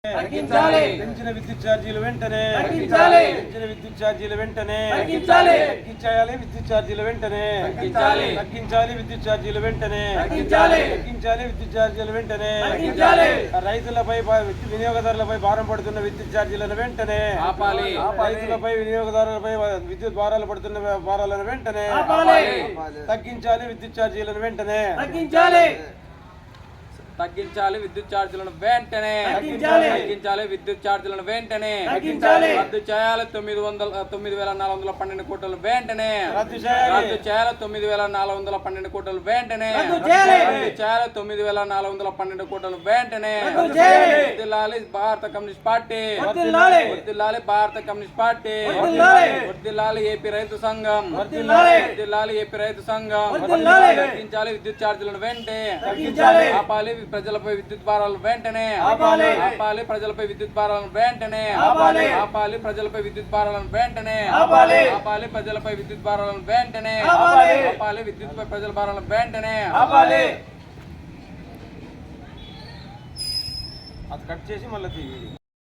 తగ్గించాలి. పెంచిన విద్యుత్ ఛార్జీలు వెంటనే తగ్గించాలి. పెంచిన విద్యుత్ ఛార్జీలు వెంటనే తగ్గించాలి. తగ్గించాలి. విద్యుత్ ఛార్జీలు వెంటనే తగ్గించాలి. తగ్గించాలి. విద్యుత్ ఛార్జీలు వెంటనే తగ్గించాలి. తగ్గించాలి. విద్యుత్ ఛార్జీలు వెంటనే తగ్గించాలి. రైతులపై వినియోగదారులపై భారం పడుతున్న విద్యుత్ ఛార్జీలను వెంటనే ఆపాలి. రైతులపై వినియోగదారులపై విద్యుత్ భారాలు పడుతున్న భారాలను వెంటనే ఆపాలి. తగ్గించాలి. విద్యుత్ ఛార్జీలను వెంటనే తగ్గించాలి. తగ్గించాలి. విద్యుత్ ఛార్జీలను వెంటనే తగ్గించాలి. తగ్గించాలి. విద్యుత్ ఛార్జీలను వెంటనే తగ్గించాలి. రద్దు చేయాలి. 9,412 కోట్ల వెంటనే రద్దు చేయాలి. రద్దు చేయాలి. 9,412 కోట్ల వెంటనే రద్దు చేయాలి. రద్దు చేయాలి. 9,412 కోట్ల వెంటనే రద్దు చేయాలి. వర్ధిల్లాలి భారత కమ్యూనిస్ట్ పార్టీ వర్ధిల్లాలి. వర్ధిల్లాలి భారత కమ్యూనిస్ట్ పార్టీ వర్ధిల్లాలి. వర్ధిల్లాలి ఏపీ రైతు సంఘం వర్ధిల్లాలి. వర్ధిల్లాలి ఏపీ రైతు సంఘం వర్ధిల్లాలి. తగ్గించాలి. విద్యుత్ ఛార్జీలను వెంటనే తగ్గించాలి. ఆపాలి. ప్రజలపై విద్యుత్ భారాలను వెంటనే ఆపాలి. ఆపాలి. ప్రజలపై విద్యుత్ భారాలను వెంటనే ఆపాలి. ఆపాలి. ప్రజలపై విద్యుత్ భారాలను వెంటనే ఆపాలి. ఆపాలి. ప్రజలపై విద్యుత్ భారాలను వెంటనే ఆపాలి. ఆపాలి. విద్యుత్పై ప్రజల భారాలను వెంటనే ఆపాలి. అది కట్ చేసి మళ్ళీ తీయండి.